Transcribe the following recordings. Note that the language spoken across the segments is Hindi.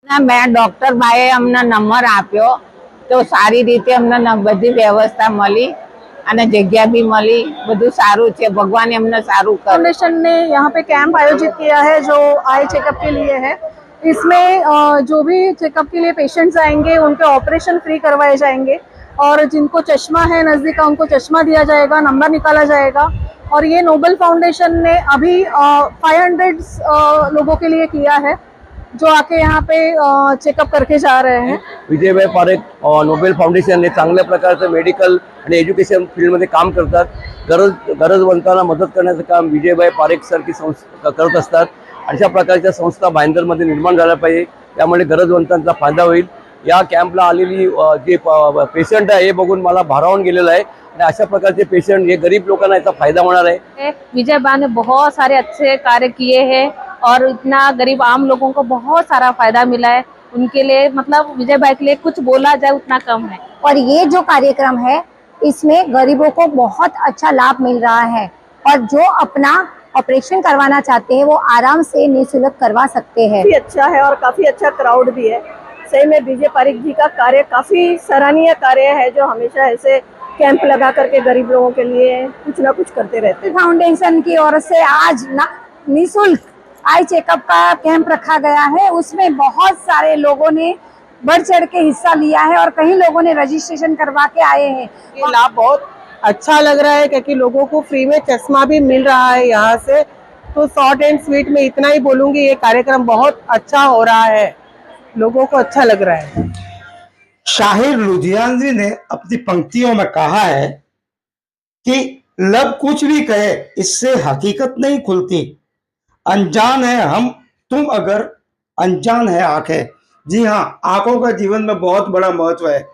ના મેં ડોક્ટર ભાઈએ અમને નંબર આપ્યો તો સારી રીતે અમને બધી વ્યવસ્થા મળી અને જગ્યા भी મળી, બધું સારું છે, ભગવાન એમને સારું કરે। फाउंडेशन ने यहाँ पे कैंप आयोजित किया है जो आई चेकअप के लिए है। इसमें जो भी चेकअप के लिए पेशेंट्स आएंगे उनके ऑपरेशन फ्री करवाए जाएंगे और जिनको चश्मा है नज़दीक का उनको चश्मा दिया जाएगा, नंबर निकाला जाएगा। और ये नोबल फाउंडेशन ने अभी 500 लोगों के लिए किया है जो आके यहाँ पे चेकअप करके जा रहे हैं। विजयभाई पारेख नोबेल फाउंडेशन हे चांगल्या प्रकारचं मेडिकल आणि एज्युकेशन फील्डमध्ये काम करतात। गरजवंतांना मदत करण्याचं काम विजयभाई पारेख सारखी संस्था करत असतात। अशा प्रकारच्या संस्था भाईंदरमध्ये निर्माण झाल्या पाहिजे, त्यामुळे गरजवंतांचा फायदा होईल। या कॅम्पला आलेली जे पेशंट आहे हे बघून मला भारावून गेलेलं आहे आणि अशा प्रकारचे पेशंट हे गरीब लोकांना याचा फायदा होणार आहे। विजयभाई ने बहुत सारे अच्छे कार्य किए हैं और इतना गरीब आम लोगों को बहुत सारा फायदा मिला है। उनके लिए मतलब विजयभाई के लिए कुछ बोला जाए उतना कम है। और ये जो कार्यक्रम है इसमें गरीबों को बहुत अच्छा लाभ मिल रहा है और जो अपना ऑपरेशन करवाना चाहते हैं वो आराम से निःशुल्क करवा सकते हैं। काफी अच्छा है और काफी अच्छा क्राउड भी है। सही में विजय पारेख जी का कार्य काफी सराहनीय कार्य है जो हमेशा ऐसे कैंप लगा करके गरीब लोगों के लिए कुछ ना कुछ करते रहते हैं। फाउंडेशन की ओर से आज निःशुल्क आई चेकअप का कैंप रखा गया है। उसमें बहुत सारे लोगों ने बढ़ चढ़ के हिस्सा लिया है और कई लोगों ने रजिस्ट्रेशन करवा के आए हैं। ये लाभ बहुत अच्छा लग रहा है क्योंकि लोगों को फ्री में चश्मा भी मिल रहा है यहाँ से। तो शॉर्ट एंड स्वीट में इतना ही बोलूंगी, ये कार्यक्रम बहुत अच्छा हो रहा है, लोगों को अच्छा लग रहा है। शाहिर लुधियानवी ने अपनी पंक्तियों में कहा है कि लब कुछ भी कहे इससे हकीकत नहीं खुलती, अनजान है हम तुम अगर अनजान है आंखें। जी हाँ, आंखों का जीवन में बहुत बड़ा महत्व है।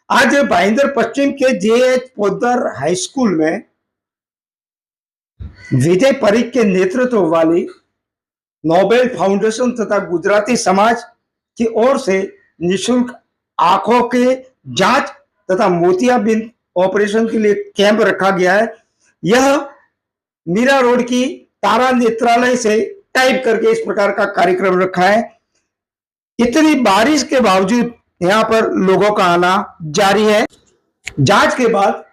आज भाईंदर पश्चिम के जेएच पोद्दार हाई स्कूल में विजय पारेख के नेतृत्व वाली नोबेल फाउंडेशन तथा गुजराती समाज की ओर से निःशुल्क आंखों के जांच तथा मोतियाबिंद ऑपरेशन के लिए कैंप रखा गया है। यह मीरा रोड की तारा नेत्रालय से टाइप करके इस प्रकार का कार्यक्रम रखा है। इतनी बारिश के बावजूद यहाँ पर लोगों का आना जारी है। जांच के बाद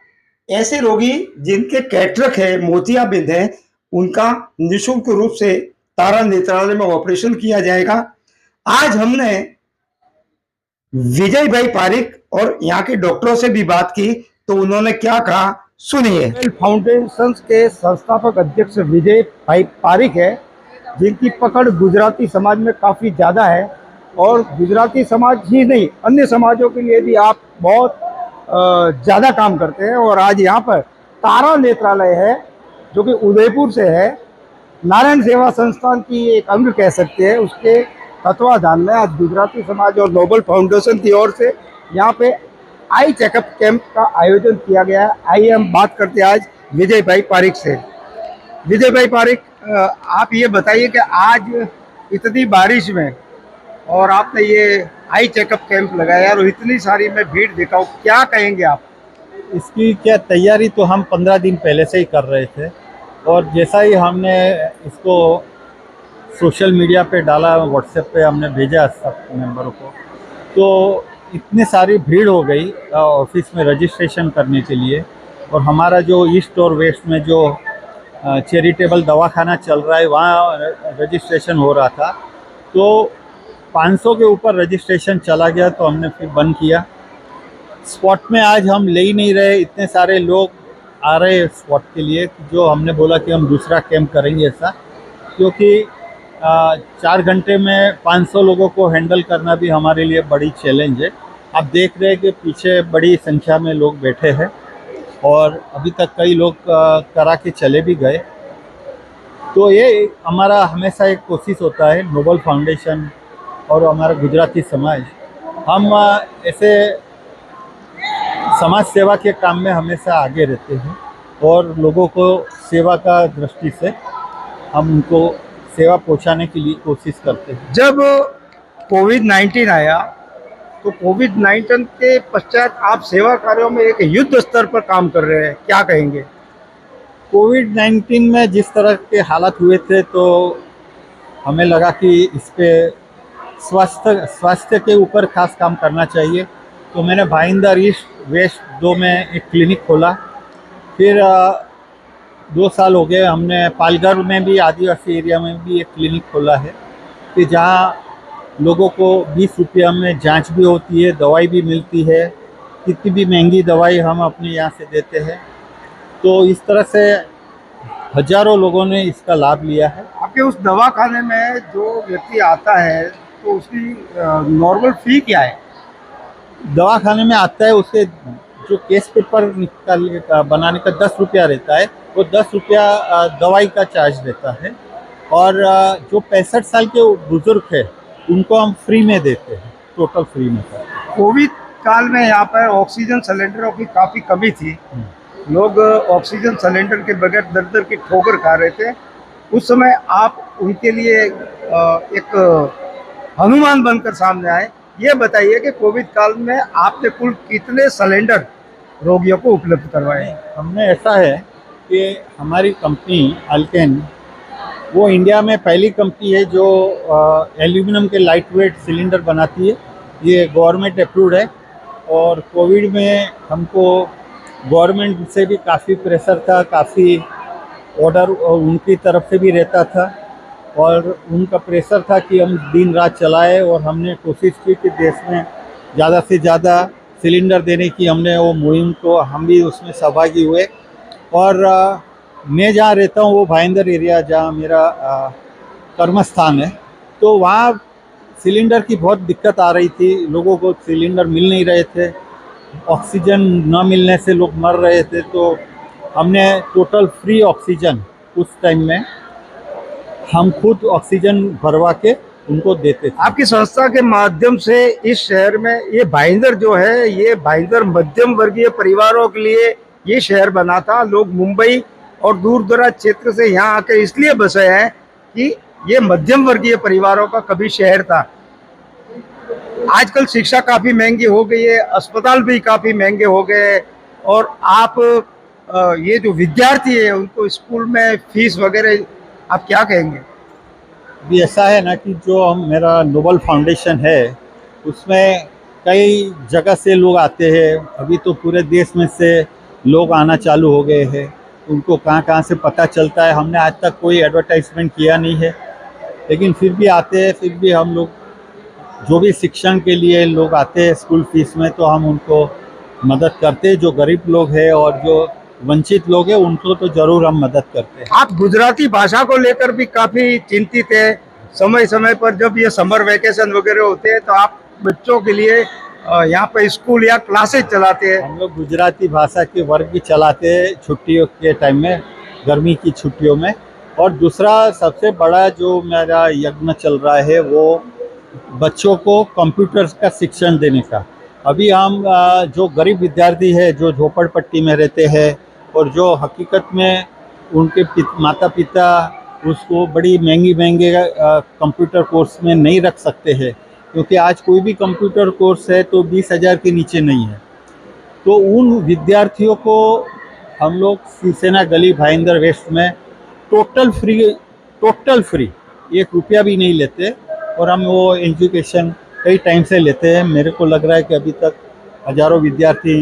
ऐसे रोगी जिनके कैटरक है, मोतियाबिंद है, उनका निःशुल्क रूप से तारा नेत्रालय में ऑपरेशन किया जाएगा। आज हमने विजयभाई पारेख और यहाँ के डॉक्टरों से भी बात की तो उन्होंने क्या कहा, सुनिए। फाउंडेशन के संस्थापक अध्यक्ष विजय भाई पारेख है, जिनकी पकड़ गुजराती समाज में काफ़ी ज़्यादा है और गुजराती समाज ही नहीं अन्य समाजों के लिए भी आप बहुत ज़्यादा काम करते हैं। और आज यहाँ पर तारा नेत्रालय है जो कि उदयपुर से है, नारायण सेवा संस्थान की एक अंग कह सकते हैं, उसके तत्वाधान में आज गुजराती समाज और नोबल फाउंडेशन की ओर से यहाँ पे आई चेकअप कैंप का आयोजन किया गया है। आइए हम बात करते हैं आज विजय भाई पारेख से। विजय भाई पारेख, आप ये बताइए कि आज इतनी बारिश में और आपने ये आई चेकअप कैंप लगाया और इतनी सारी मैं भीड़ देखा हूँ, क्या कहेंगे आप? इसकी क्या तैयारी तो हम 15 दिन पहले से ही कर रहे थे और जैसा ही हमने इसको सोशल मीडिया पे डाला, व्हाट्सएप पे हमने भेजा सब मेंबरों को, तो इतनी सारी भीड़ हो गई ऑफिस में रजिस्ट्रेशन करने के लिए। और हमारा जो ईस्ट और वेस्ट में जो चैरिटेबल दवाखाना चल रहा है वहाँ रजिस्ट्रेशन हो रहा था, तो 500 के ऊपर रजिस्ट्रेशन चला गया तो हमने फिर बंद किया। स्पॉट में आज हम ले ही नहीं रहे, इतने सारे लोग आ रहे स्पॉट के लिए, जो हमने बोला कि हम दूसरा कैंप करेंगे ऐसा, क्योंकि 4 घंटे में 500 लोगों को हैंडल करना भी हमारे लिए बड़ी चैलेंज है। आप देख रहे हैं कि पीछे बड़ी संख्या में लोग बैठे हैं और अभी तक कई लोग करा के चले भी गए। तो ये हमारा हमेशा एक कोशिश होता है, नोबल फाउंडेशन और हमारा गुजराती समाज, हम ऐसे समाज सेवा के काम में हमेशा आगे रहते हैं और लोगों को सेवा का दृष्टि से हम उनको सेवा पहुंचाने के लिए कोशिश करते हैं। जब कोविड-19 आया तो कोविड-19 के पश्चात आप सेवा कार्यों में एक युद्ध स्तर पर काम कर रहे हैं, क्या कहेंगे? कोविड-19 में जिस तरह के हालात हुए थे तो हमें लगा कि इस पे स्वास्थ्य के ऊपर खास काम करना चाहिए। तो मैंने भाईंदर ईस्ट वेस्ट 2 में एक क्लिनिक खोला। फिर 2 साल हो गए हमने पालघर में भी, आदिवासी एरिया में भी एक क्लिनिक खोला है कि जहाँ लोगों को 20 रुपया में जांच भी होती है, दवाई भी मिलती है। कितनी भी महंगी दवाई हम अपने यहाँ से देते हैं। तो इस तरह से हजारों लोगों ने इसका लाभ लिया है। आपके उस दवाखाने में जो व्यक्ति आता है तो उसकी नॉर्मल फी क्या है? दवाखाने में आता है उसके जो केस पेपर बनाने का 10 रुपया रहता है, वो 10 रुपया दवाई का चार्ज रहता है। और जो 65 साल के बुजुर्ग है उनको हम फ्री में देते हैं, टोटल फ्री में। कोविड काल में यहाँ पर ऑक्सीजन सिलेंडरों की काफ़ी कमी थी। लोग ऑक्सीजन सिलेंडर के बगैर दर दर की ठोकर खा रहे थे। उस समय आप उनके लिए एक हनुमान बनकर सामने आए। ये बताइए कि कोविड काल में आपने कुल कितने सिलेंडर रोगियों को उपलब्ध करवाए? हमने ऐसा है कि हमारी कंपनी अल्केन वो इंडिया में पहली कंपनी है जो एल्यूमिनियम के लाइट वेट सिलेंडर बनाती है। ये गवर्नमेंट अप्रूव्ड है। और कोविड में हमको गवर्नमेंट से भी काफ़ी प्रेशर था, काफ़ी ऑर्डर उनकी तरफ से भी रहता था और उनका प्रेशर था कि हम दिन रात चलाए। और हमने कोशिश की कि देश में ज़्यादा से ज़्यादा सिलेंडर देने की, हमने वो मुहिम को हम भी उसमें सहभागी हुए। और मैं जहाँ रहता हूँ वो भाईंदर एरिया जहाँ मेरा कर्मस्थान है, तो वहाँ सिलेंडर की बहुत दिक्कत आ रही थी। लोगों को सिलेंडर मिल नहीं रहे थे, ऑक्सीजन न मिलने से लोग मर रहे थे। तो हमने टोटल फ्री ऑक्सीजन उस टाइम में हम खुद ऑक्सीजन भरवा के उनको देते थे। आपकी संस्था के माध्यम से इस शहर में ये भाईंदर जो है, ये भाईंदर मध्यम वर्गीय परिवारों के लिए ये शहर बना था। लोग मुंबई और दूर दराज क्षेत्र से यहाँ आकर इसलिए बसे हैं कि ये मध्यम वर्गीय परिवारों का कभी शहर था। आजकल शिक्षा काफ़ी महंगी हो गई है, अस्पताल भी काफ़ी महंगे हो गए। और आप ये जो विद्यार्थी है उनको स्कूल में फीस वगैरह आप क्या कहेंगे? भी ऐसा है ना कि जो मेरा नोबल फाउंडेशन है उसमें कई जगह से लोग आते हैं। अभी तो पूरे देश में से लोग आना चालू हो गए हैं। उनको कहाँ कहाँ से पता चलता है। हमने आज तक कोई एडवर्टाइजमेंट किया नहीं है, लेकिन फिर भी आते हैं। फिर भी हम लोग जो भी शिक्षण के लिए लोग आते हैं स्कूल फीस में, तो हम उनको मदद करते हैं। जो गरीब लोग हैं और जो वंचित लोग हैं उनको तो ज़रूर हम मदद करते हैं। आप गुजराती भाषा को लेकर भी काफ़ी चिंतित है। समय समय पर जब ये समर वेकेशन वगैरह होते हैं तो आप बच्चों के लिए यहाँ पे स्कूल या क्लासेस चलाते हैं। हम लोग गुजराती भाषा के वर्ग भी चलाते हैं छुट्टियों के टाइम में, गर्मी की छुट्टियों में। और दूसरा सबसे बड़ा जो मेरा यज्ञ चल रहा है वो बच्चों को कंप्यूटर्स का शिक्षण देने का। अभी हम जो गरीब विद्यार्थी है, जो झोपड़पट्टी में रहते हैं और जो हकीकत में उनके माता पिता उसको बड़ी महंगे कंप्यूटर कोर्स में नहीं रख सकते हैं, क्योंकि आज कोई भी कंप्यूटर कोर्स है तो 20,000 के नीचे नहीं है। तो उन विद्यार्थियों को हम लोग शिवसेना गली भाईंदर वेस्ट में टोटल फ्री 1 रुपया भी नहीं लेते। और हम वो एजुकेशन कई टाइम से लेते हैं। मेरे को लग रहा है कि अभी तक हजारों विद्यार्थी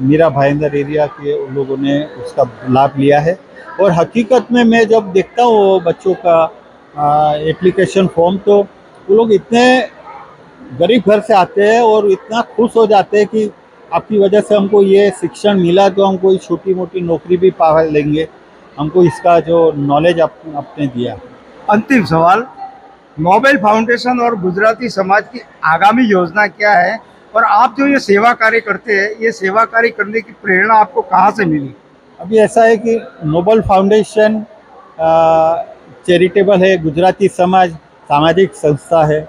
मेरा भाईंदर एरिया के लोगों ने उसका लाभ लिया है। और हकीकत में मैं जब देखता हूँ बच्चों का एप्लीकेशन फॉर्म, तो वो लोग इतने गरीब घर से आते हैं और इतना खुश हो जाते हैं कि आपकी वजह से हमको ये शिक्षण मिला, तो हम कोई छोटी मोटी नौकरी भी पा लेंगे। हमको इसका जो नॉलेज आपने दिया। अंतिम सवाल, नोबेल फाउंडेशन और गुजराती समाज की आगामी योजना क्या है? और आप जो ये सेवा कार्य करते हैं, ये सेवा कार्य करने की प्रेरणा आपको कहाँ से मिली? अभी ऐसा है कि नोबल फाउंडेशन चैरिटेबल है, गुजराती समाज सामाजिक संस्था है।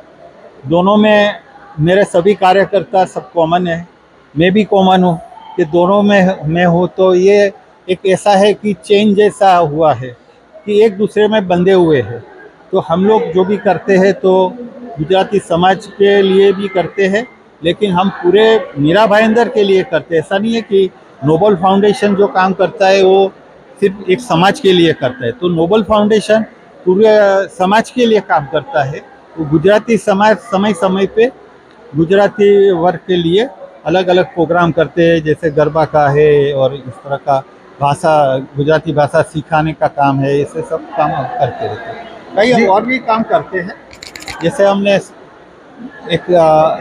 दोनों में मेरे सभी कार्यकर्ता सब कॉमन है, मैं भी कॉमन हूँ कि दोनों में मैं हूँ। तो ये एक ऐसा है कि चेन जैसा हुआ है कि एक दूसरे में बंधे हुए हैं। तो हम लोग जो भी करते हैं तो गुजराती समाज के लिए भी करते हैं, लेकिन हम पूरे मीरा भाईंदर के लिए करते हैं। ऐसा नहीं है कि नोबल फाउंडेशन जो काम करता है वो सिर्फ एक समाज के लिए करता है। तो नोबल फाउंडेशन पूरे समाज के लिए काम करता है। तो गुजराती समाज समय समय पे गुजराती वर्ग के लिए अलग अलग प्रोग्राम करते हैं, जैसे गरबा का है और इस तरह का भाषा गुजराती भाषा सिखाने का काम है, ऐसे सब काम हम करते रहते हैं। कई हम और भी काम करते हैं, जैसे हमने एक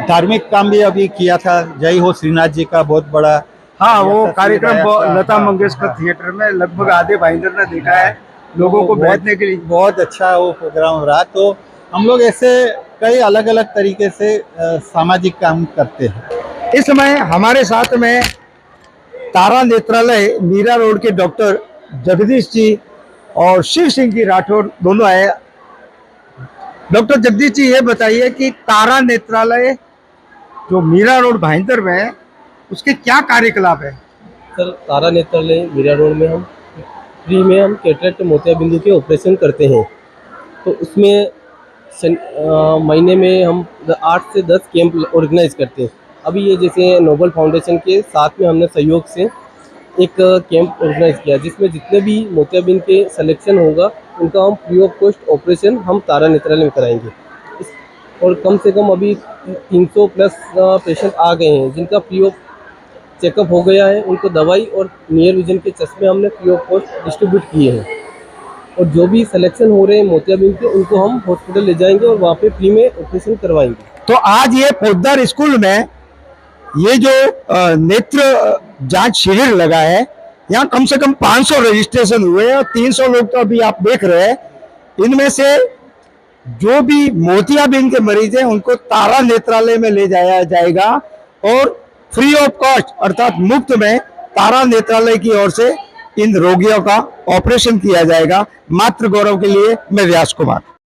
धार्मिक काम भी अभी किया था, जय हो श्रीनाथ जी का बहुत बड़ा हाँ, वो ऐसा कार्यक्रम सीन आया था। लता हाँ, मंगेशकर हाँ। थिएटर में लगभग आधे भाईंदर ने देखा है, लोगों को बहुत- बैठने के लिए। बहुत अच्छा वो प्रोग्राम रहा। तो हम लोग ऐसे कई अलग अलग तरीके से सामाजिक काम करते हैं। इस समय हमारे साथ में तारा नेत्रालय मीरा रोड के डॉक्टर जगदीश जी और शिव सिंह जी राठौर दोनों आए। डॉक्टर जगदीश जी, ये बताइए कि तारा नेत्रालय जो मीरा रोड भाईंदर में है, उसके क्या कार्यकलाप है? सर, तारा नेत्रालय मीरा रोड में हम फ्री में हम कैटरेक्ट मोतियाबिंदु के ऑपरेशन करते हैं। तो उसमें महीने में हम 8 से 10 कैंप ऑर्गेनाइज करते हैं। अभी ये जैसे नोबल फाउंडेशन के साथ में हमने सहयोग से एक कैंप ऑर्गेनाइज किया, जिसमें जितने भी मोतियाबिंद के सिलेक्शन होगा उनका हम फ्री ऑफ कॉस्ट ऑपरेशन हम तारा नेत्रालय में कराएंगे। और कम से कम अभी 300 प्लस पेशेंट आ गए हैं जिनका फ्री ऑफ चेकअप हो गया है। उनको दवाई और नियर विजन के चश्मे हमने फ्री ऑफ कॉस्ट डिस्ट्रीब्यूट किए हैं। और जो भी सिलेक्शन हो रहे हैं मोतियाबिंद के, उनको हम हॉस्पिटल ले जाएंगे और वहाँ पे फ्री में ऑपरेशन करवाएंगे। तो आज ये पोद्दार स्कूल में ये जो नेत्र जांच शिविर लगा है, यहाँ कम से कम 500 रजिस्ट्रेशन हुए और 300 लोग तो अभी आप देख रहे हैं। इनमें से जो भी मोतियाबिंद के मरीज हैं उनको तारा नेत्रालय में ले जाया जाएगा और फ्री ऑफ कॉस्ट अर्थात मुफ्त में तारा नेत्रालय की ओर से इन रोगियों का ऑपरेशन किया जाएगा। मातृ गौरव के लिए मैं व्यास कुमार।